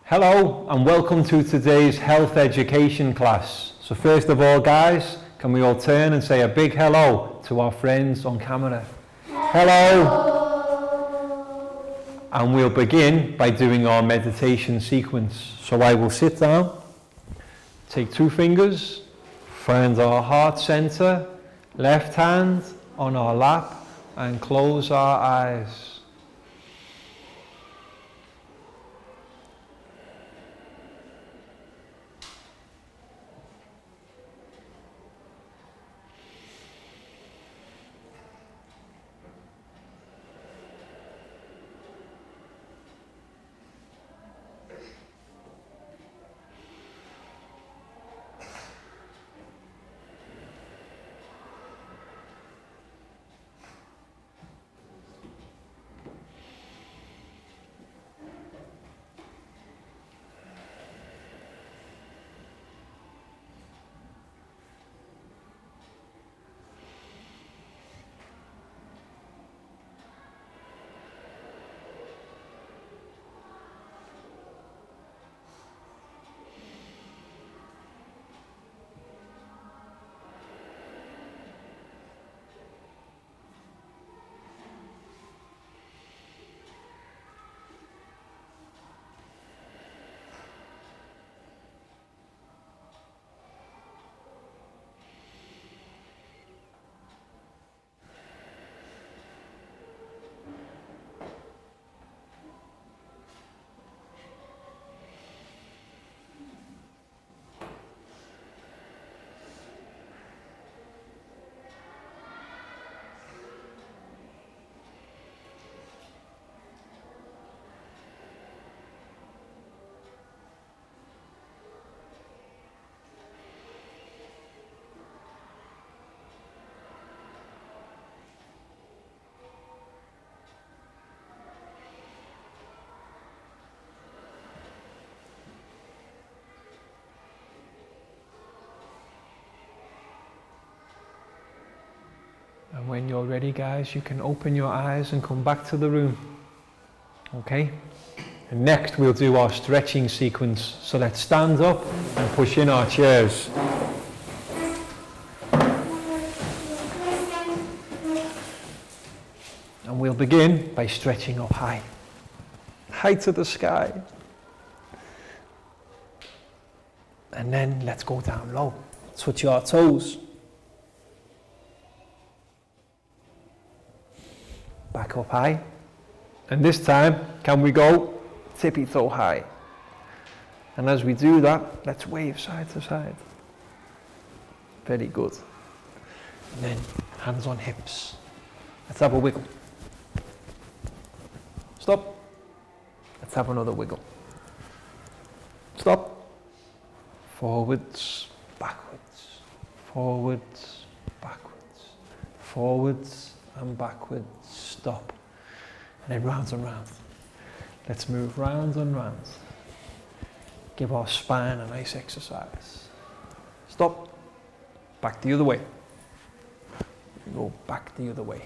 Hello and welcome to today's health education class. So first of all guys, can we all turn and say a big hello to our friends on camera? Hello! And we'll begin by doing our meditation sequence. So I will sit down, take 2 fingers, find our heart center, left hand on our lap and close our eyes. And when you're ready guys, you can open your eyes and come back to the room. Okay? And next we'll do our stretching sequence. So let's stand up and push in our chairs. And we'll begin by stretching up high. High to the sky. And then let's go down low. Touch our toes. Back up high, and this time can we go tippy toe high, and as we do that let's wave side to side. Very good. And then hands on hips. Let's have a wiggle. Stop. Let's have another wiggle. Stop. Forwards, backwards, forwards, backwards, forwards and backwards. Stop. And then rounds and rounds. Let's move rounds and rounds. Give our spine a nice exercise. Stop. Back the other way. Go back the other way.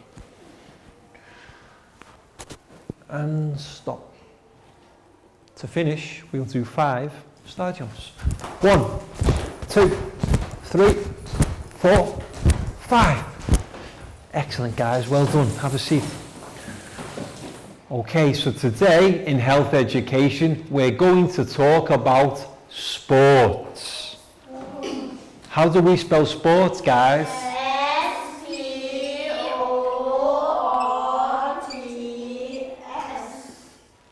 And stop. To finish, we'll do 5 star jumps. 1, 2, 3, 4, 5. Excellent guys, well done. Have a seat. Okay, so today in health education we're going to talk about sports. How do we spell sports, guys? S-P-O-R-T-S.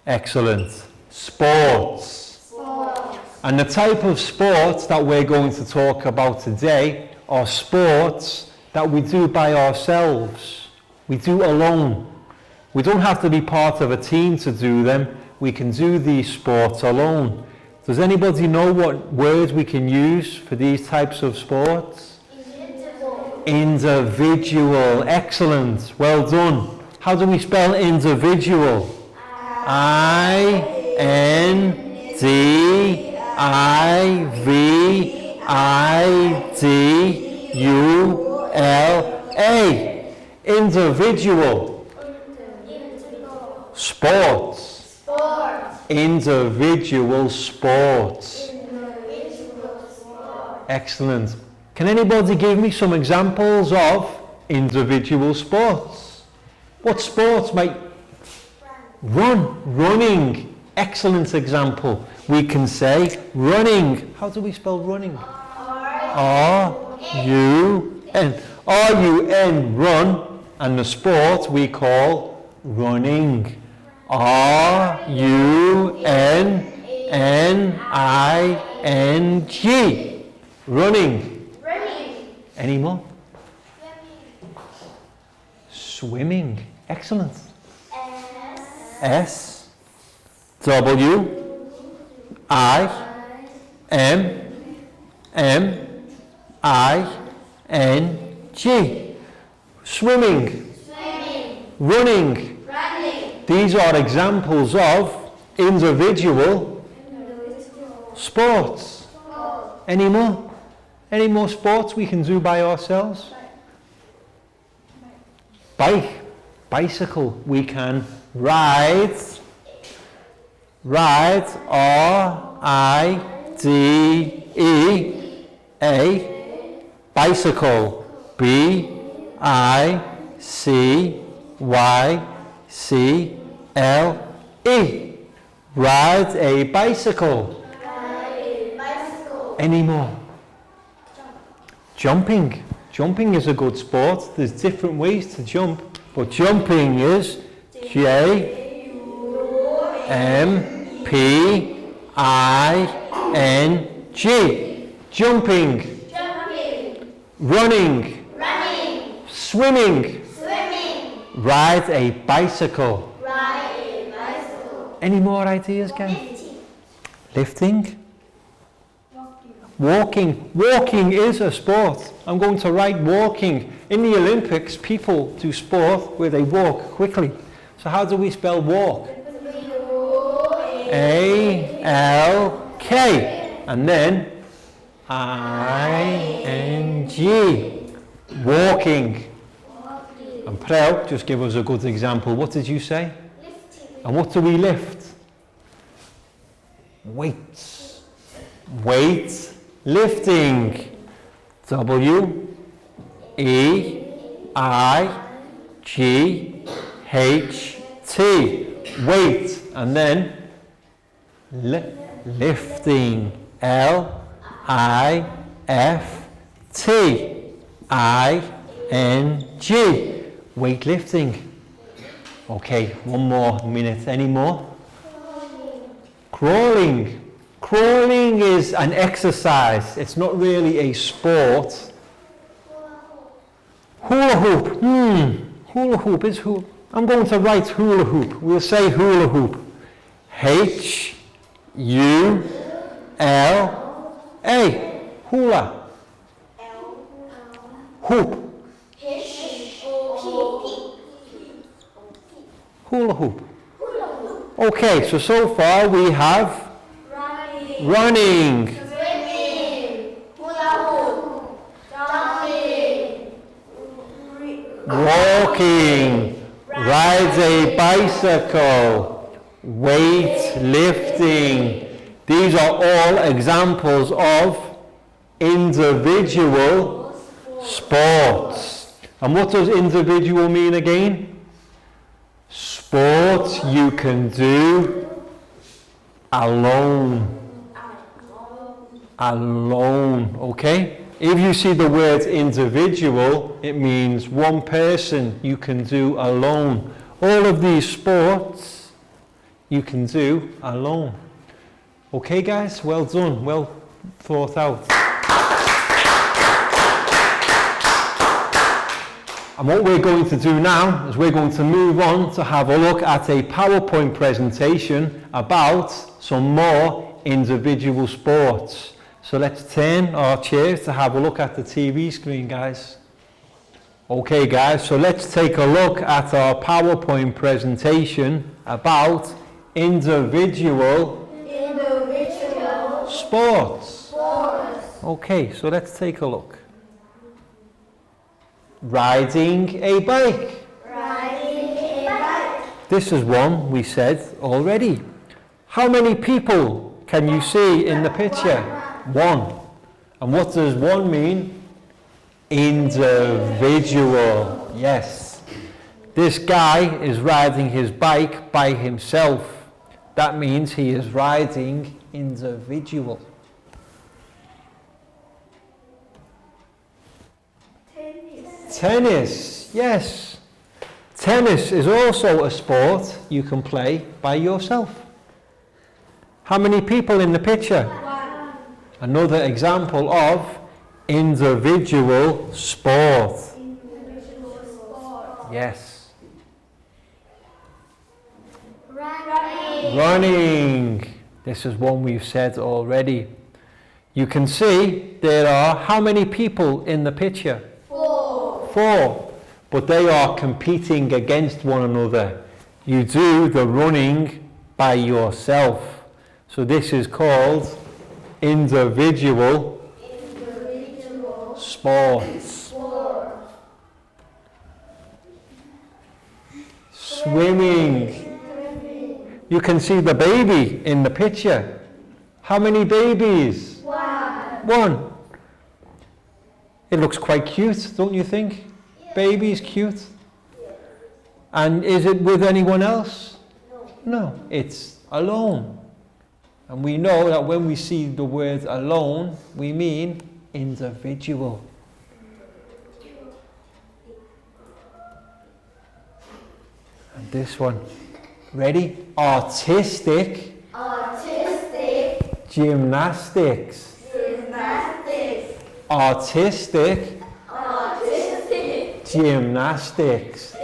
Excellent. Sports. And the type of sports that we're going to talk about today are sports that we do by ourselves. We do alone. We don't have to be part of a team to do them. We can do these sports alone. Does anybody know what word we can use for these types of sports? Individual. Excellent. Well done. How do we spell individual? I-N-D-I-V-I-D-U-L-A. Individual. Sports. Individual sports. Excellent. Can anybody give me some examples of individual sports? What sports might... Running. Excellent example. We can say running. How do we spell running? R-U-N. R-U-N, run. And the sport we call running. R-U-N-N-I-N-G. Running. Any more? Swimming. Excellent. S W I M M I N G. Swimming. Running. These are examples of individual sports. Any more? Any more sports we can do by ourselves? Bicycle. We can ride. R-I-D-E-A. Bicycle. B-I-C-Y-C-L-E. Ride a bicycle. Any more? Jumping. Jumping is a good sport. There's different ways to jump, but jumping is J-U-M-P-I-N-G. Jumping. Running. Swimming. Ride a bicycle. Any more ideas, guys? Lifting. Walking. Walking is a sport. I'm going to write walking. In the Olympics, people do sport where they walk quickly. So how do we spell walk? A-L-K. And then I-N-G. Walking. And Prel, just give us a good example. What did you say? Lifting. And what do we lift? Weights. Weight. Lifting. W-E-I-G-H-T. Weight. And then lifting. L-I-F-T-I-N-G. Weightlifting. Okay, one more minute. Any more? Crawling. Crawling is an exercise. It's not really a sport. Hula hoop. Hula hoop is hula. I'm going to write hula hoop. We'll say hula hoop. H-U-L-A. Hula. Hoop. Hula hoop. Okay, so far we have running, swimming, hula hoop, jumping, walking, ride a bicycle, weight lifting. These are all examples of individual sports. And what does individual mean again? Sports you can do alone. Alone, okay? If you see the word individual, it means one person you can do alone. All of these sports you can do alone. Okay, guys? Well done. Well thought out. And what we're going to do now is we're going to move on to have a look at a PowerPoint presentation about some more individual sports. So let's turn our chairs to have a look at the TV screen, guys. Okay, guys, so let's take a look at our PowerPoint presentation about individual sports. Okay, so let's take a look. Riding a bike. riding a bike, This is one we said already. How many people can you see in the picture? One. And what does one mean? Individual. Yes. This guy is riding his bike by himself. That means he is riding individual. Tennis. Yes. Tennis is also a sport you can play by yourself. How many people in the picture? One. Another example of individual sport. Individual sport. Yes. Running. Running. This is one we've said already. You can see there are how many people in the picture? 4. 4. But they are competing against one another. You do the running by yourself. So this is called individual sports. Swimming. You can see the baby in the picture. How many babies? 1. It looks quite cute, don't you think? Yeah. Baby's cute. And is it with anyone else? No, it's alone. And we know that when we see the word alone, we mean individual. And this one. Ready? Artistic gymnastics. Artistic gymnastics.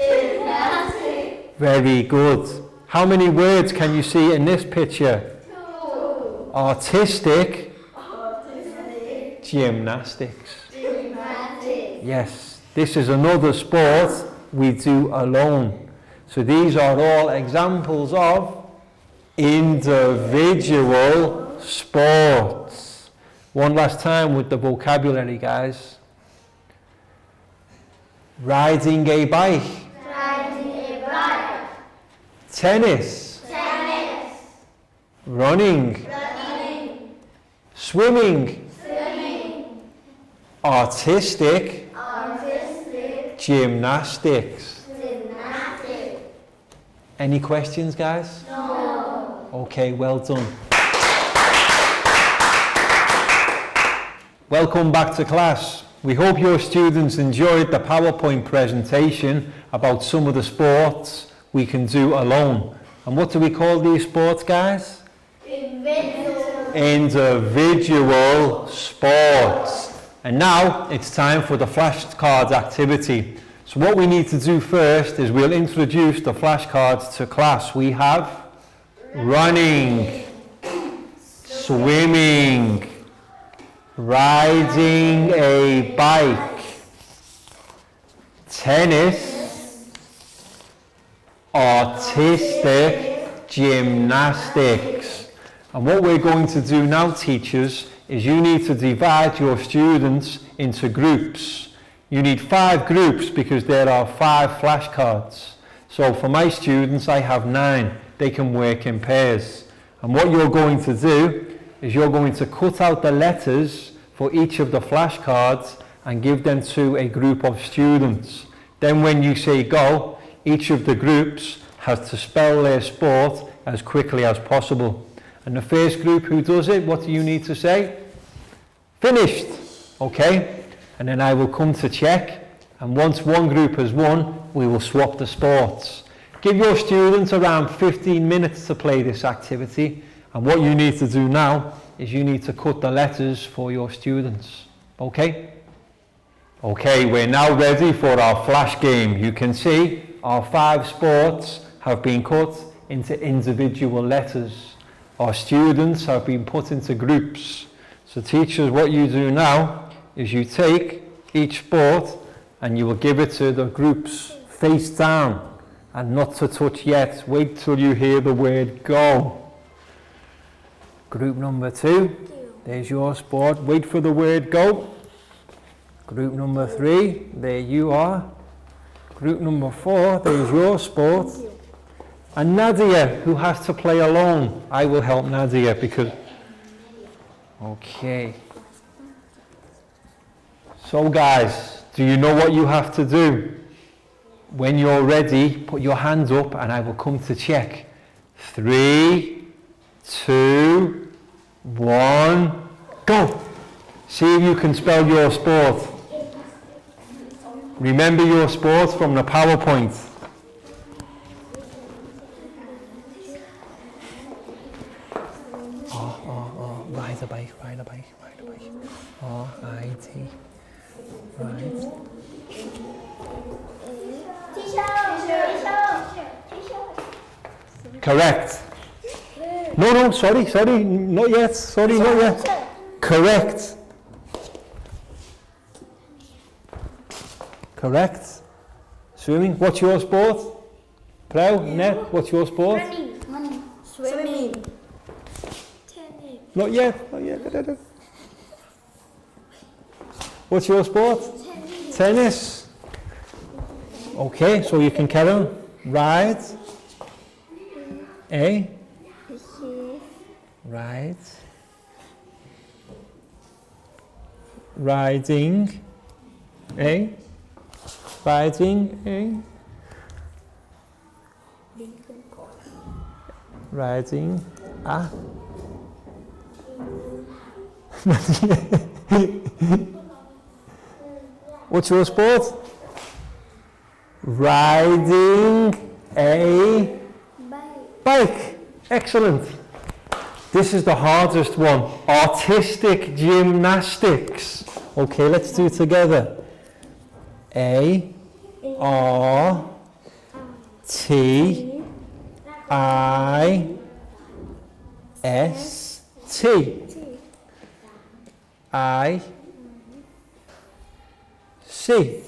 Very good. How many words can you see in this picture? 2. Artistic gymnastics. Yes, this is another sport we do alone. So these are all examples of individual sports. One last time with the vocabulary, guys. Riding a bike. Tennis. Running. Swimming. Artistic gymnastics. Any questions, guys? No. Okay, well done. Welcome back to class. We hope your students enjoyed the PowerPoint presentation about some of the sports we can do alone. And what do we call these sports, guys? Individual sports. And now it's time for the flashcards activity. So what we need to do first is we'll introduce the flashcards to class. We have running, swimming, riding a bike, tennis, artistic gymnastics. And what we're going to do now, teachers, is you need to divide your students into groups. You need 5 groups because there are 5 flashcards. So for my students, I have 9. They can work in pairs. And what you're going to do is you're going to cut out the letters for each of the flashcards and give them to a group of students. Then when you say go, each of the groups has to spell their sport as quickly as possible. And the first group who does it, what do you need to say? Finished. Okay? And then I will come to check, and once one group has won, we will swap the sports. Give your students around 15 minutes to play this activity, and what you need to do now is you need to cut the letters for your students. Okay? Okay, we're now ready for our flash game. You can see our 5 sports have been cut into individual letters. Our students have been put into groups. So teachers, what you do now is you take each sport and you will give it to the groups face down and not to touch yet. Wait till you hear the word go. Group number 2, there's your sport. Wait for the word go. Group number 3, there you are. Group number 4, there's your sport. And Nadia, who has to play alone. I will help Nadia because... Okay. So guys, do you know what you have to do? When you're ready, put your hands up and I will come to check. 3, 2, 1, go! See if you can spell your sport. Remember your sport from the PowerPoint. Ride a bike. R-I-T. Right. Correct. No, sorry, not yet. Sorry, not yet. Correct. Correct. Swimming. What's your sport? Plow, net. What's your sport? Running. Swimming. Tennis. Not yet. What's your sport? Tennis. Okay, so you can carry on. Ride. A. Ride. Riding. A. Riding. A. Riding. A. What's your sport? Riding a bike. Excellent. This is the hardest one. Artistic gymnastics. Okay, let's do it together. A R T I S T I C.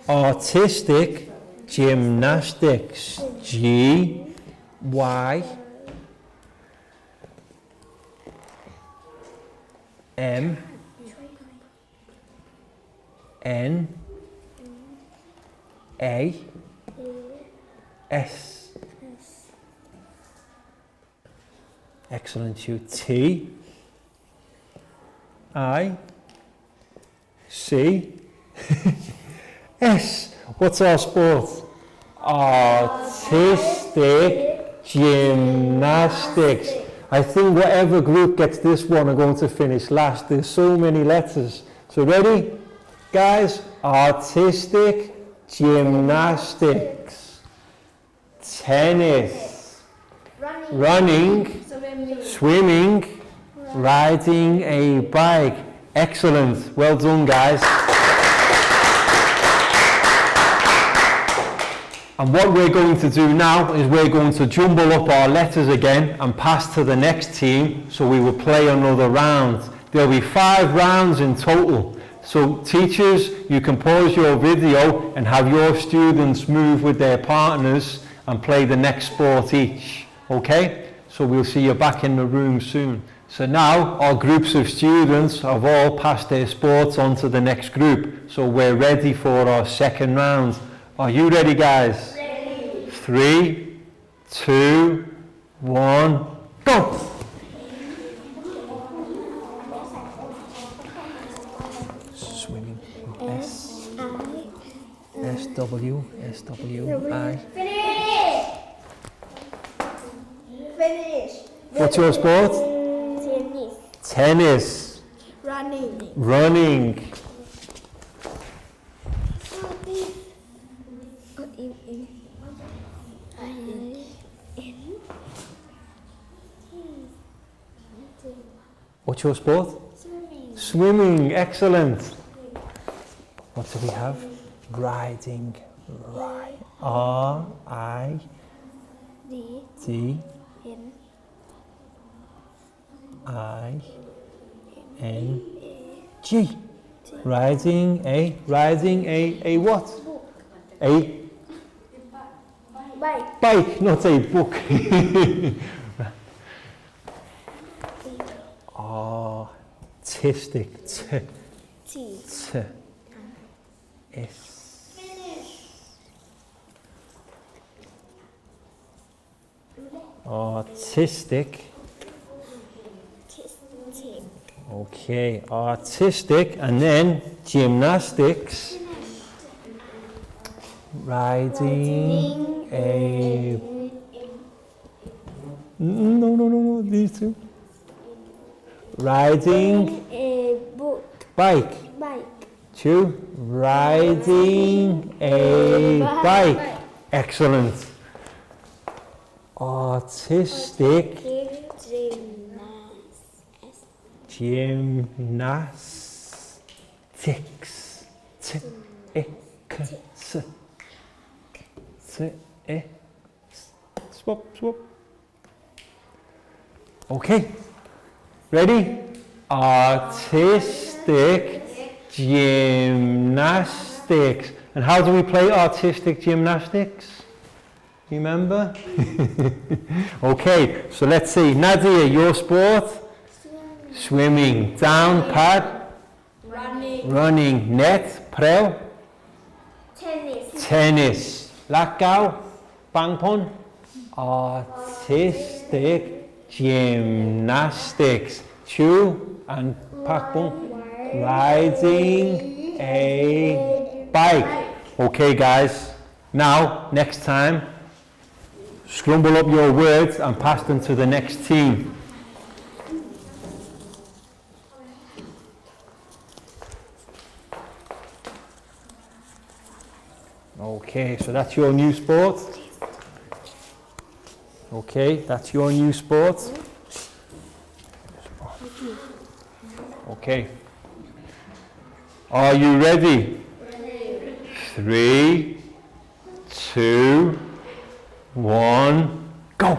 Artistic gymnastics. G Y M N A S. Excellent. You. T I C S. What's our sport? Artistic gymnastics. I think whatever group gets this one are going to finish last. There's so many letters. So ready? Guys, artistic gymnastics. Tennis. Running. Swimming. Riding a bike. Excellent. Well done, guys. And what we're going to do now is we're going to jumble up our letters again and pass to the next team, so we will play another round. There'll be 5 rounds in total. So teachers, you can pause your video and have your students move with their partners and play the next sport each. Okay? So we'll see you back in the room soon. So now our groups of students have all passed their sports on to the next group. So we're ready for our second round. Are you ready, guys? Ready. 3, 2, 1, go! Swimming. S. S W. S W I. Finish. What's your sport? Tennis. Running. What's your sport? Swimming. Excellent. What do we have? Riding. R I D I N G. Riding a what? A bike, not a book. Artistic. T S. Artistic. Artistic. Okay, artistic, and then gymnastics. Riding a... No, these two. Riding A book. bike. Bike. Two. Riding a bike. Excellent. Artistic gymnastics. Swap. Okay. Ready? Artistic gymnastics. And how do we play artistic gymnastics? You remember? Okay, so let's see. Nadia, your sport? Swimming. Down, pad? Running. Net, prel? Tennis. Lakaw? Bangpon? Artistic gymnastics. Chu and pakpon? Riding a bike. Okay, guys. Now, next time, scramble up your words and pass them to the next team. Okay, so that's your new sport. Okay, that's your new sport. Okay. Are you ready? 3, 2, 1, go!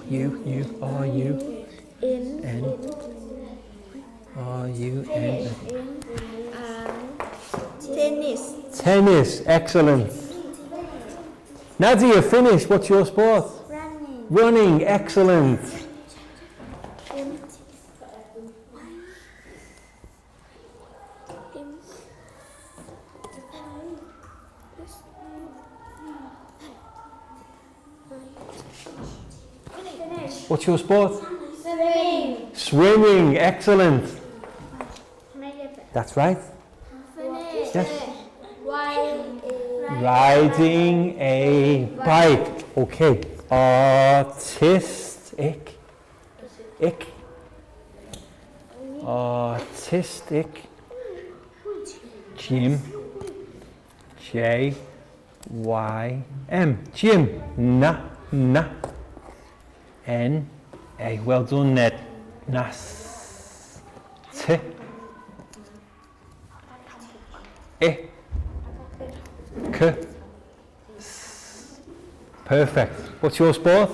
You, are you, N, are you, N. Tennis. Tennis, excellent. Nadia, finish. What's your sport? Running, excellent. What's your sport? Swimming, excellent. That's right. Yes. Riding a bike. Okay. Artistic. Artistic. Gym. J-Y-M. Gym. Na. N-A. Well done, Ned. Nas. T. E. K. S. Perfect. What's your sport?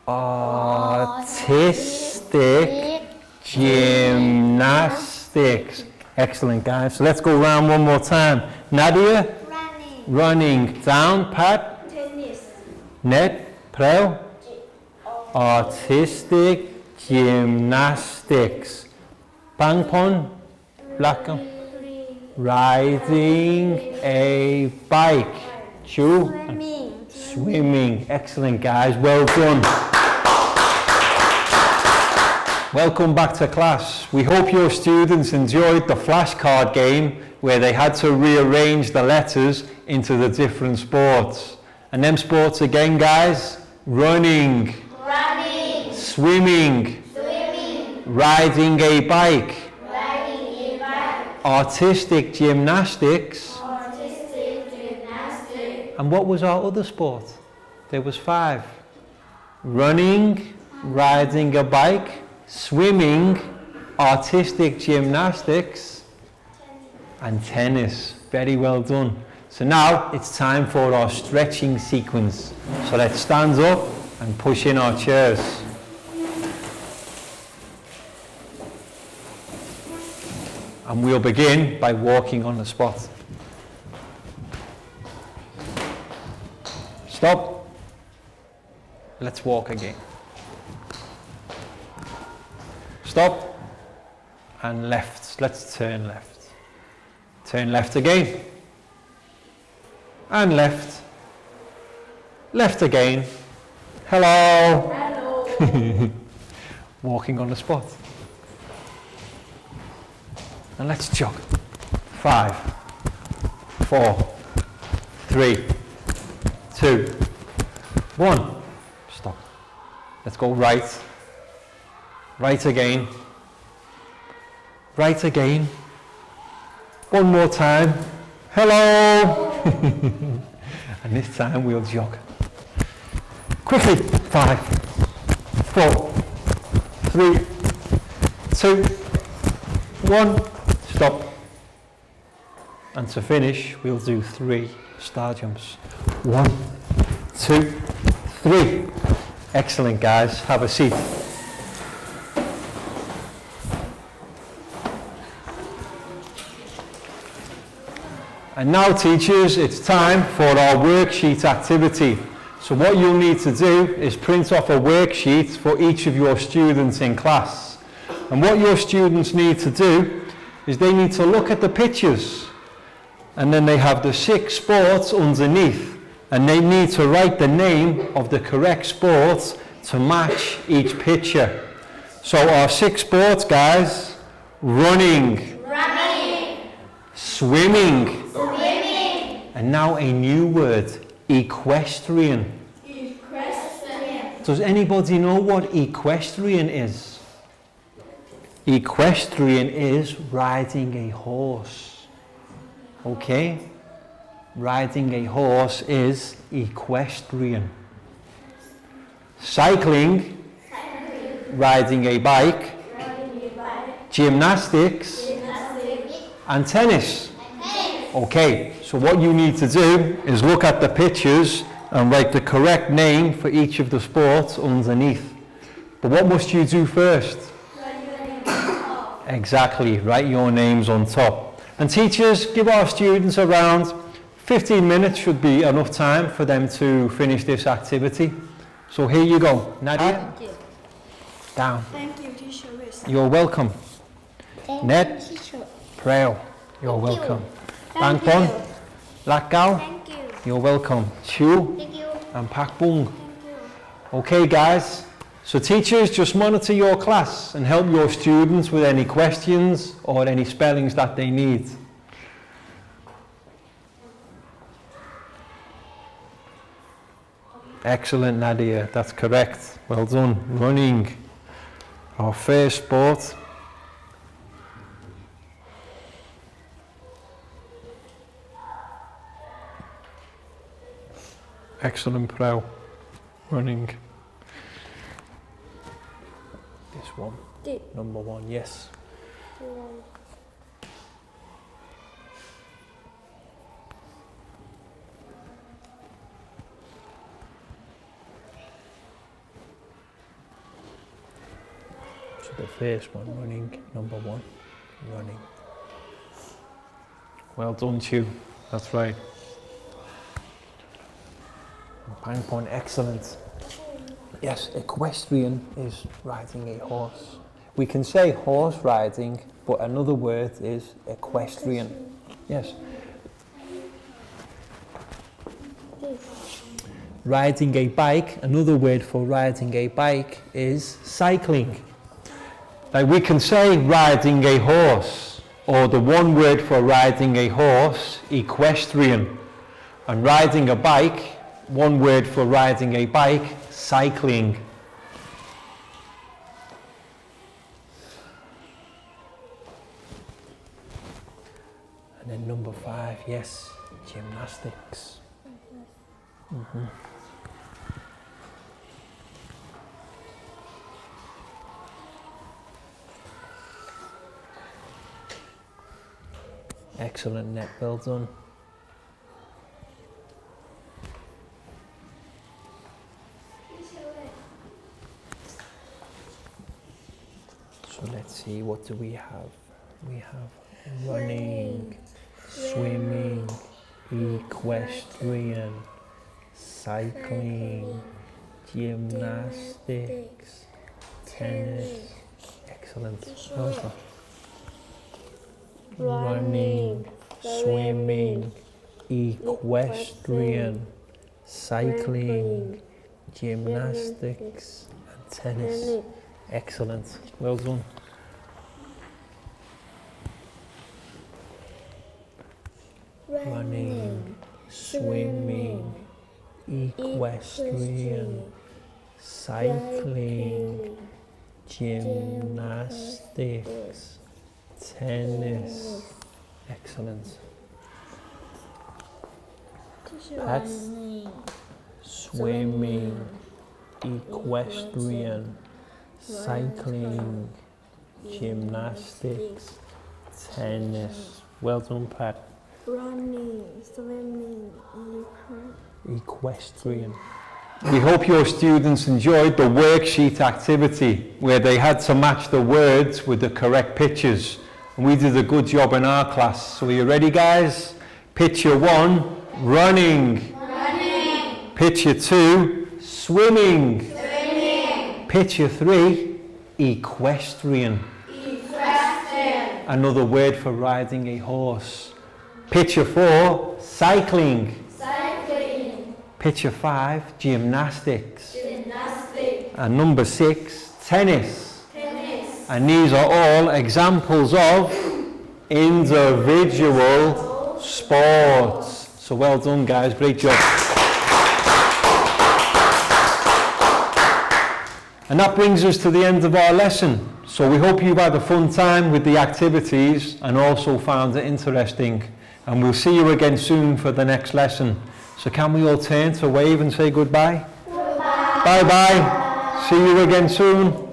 Artistic gymnastics. Excellent, guys. So let's go round one more time. Nadia? Running. Down, pad? Tennis. Net, prel? Artistic gymnastics. Bangpon? Blackon? Riding a bike. Chu? Swimming. Excellent, guys. Well done. Welcome back to class. We hope your students enjoyed the flashcard game where they had to rearrange the letters into the different sports. And them sports again, guys: running, swimming, riding a bike, artistic gymnastics. And what was our other sport? There was 5. Running, riding a bike, swimming, artistic gymnastics, and tennis. Very well done. So now it's time for our stretching sequence. So let's stand up and push in our chairs. And we'll begin by walking on the spot. Stop. Let's walk again. Stop. And left. Let's turn left. Turn left again. and left. Left again. Hello. Hello. Walking on the spot. And let's jog. 5, 4, 3, 2, 1. Stop. Let's go right. Right again. Right again. One more time. Hello. And this time we'll jog. Quickly. 5, 4, 3, 2, 1. Stop. And to finish, we'll do 3 star jumps. 1, 2, 3. Excellent, guys. Have a seat. And now, teachers, it's time for our worksheet activity. So what you'll need to do is print off a worksheet for each of your students in class. And what your students need to do is they need to look at the pictures, and then they have the 6 sports underneath, and they need to write the name of the correct sports to match each picture. So our 6 sports, guys: running, swimming, and now a new word, equestrian. Does anybody know what equestrian is? Equestrian is riding a horse. Okay? Riding a horse is equestrian. Cycling, riding a bike, gymnastics, and tennis. Okay, so what you need to do is look at the pictures and write the correct name for each of the sports underneath. But what must you do first? Exactly, write your names on top. And teachers, give our students around 15 minutes should be enough time for them to finish this activity. So here you go. Nadia? Thank you. Down. Thank you, teacher. You're welcome. Ned? Teacher. Preo? You're welcome. Thank Bangpon? you. Lakgao? Thank you. You're welcome. Chu? Thank you. And Pakbung. Thank you. Okay, guys. So teachers, just monitor your class and help your students with any questions or any spellings that they need. Excellent, Nadia. That's correct. Well done. Running. Our first sport. Excellent, Pro. Running. This one. Number 1, yes. So the first one, running. Number 1, running. Well done, Chu. That's right. Bangpon, excellent. Yes, equestrian is riding a horse. We can say horse riding, but another word is equestrian. Yes. Riding a bike, another word for riding a bike is cycling. Like we can say riding a horse, or the one word for riding a horse, equestrian. And riding a bike, one word for riding a bike, cycling. And then number 5, yes, gymnastics. Mm-hmm. Excellent, Net, well done. So let's see, what do we have? We have running, swimming, equestrian, cycling, gymnastics, tennis. Excellent. Well done. Running, swimming, equestrian, cycling, gymnastics, and tennis. Excellent. Well done. Running, swimming, equestrian, cycling, gymnastics, tennis. Excellent. Pat, swimming, equestrian, cycling, gymnastics, tennis. Well done, Pat. Running, swimming, Equestrian. We hope your students enjoyed the worksheet activity where they had to match the words with the correct pictures. And we did a good job in our class. So are you ready, guys? Picture 1, running. running, Picture 2, swimming. swimming, Picture 3, equestrian. equestrian, Another word for riding a horse. Picture 4, cycling. cycling, Picture 5, gymnastics. gymnastics, And number 6, tennis. tennis, And these are all examples of individual sports. So well done, guys. Great job. And that brings us to the end of our lesson. So we hope you've had a fun time with the activities and also found it interesting. And we'll see you again soon for the next lesson. So can we all turn to wave and say goodbye? Goodbye. Bye-bye. See you again soon.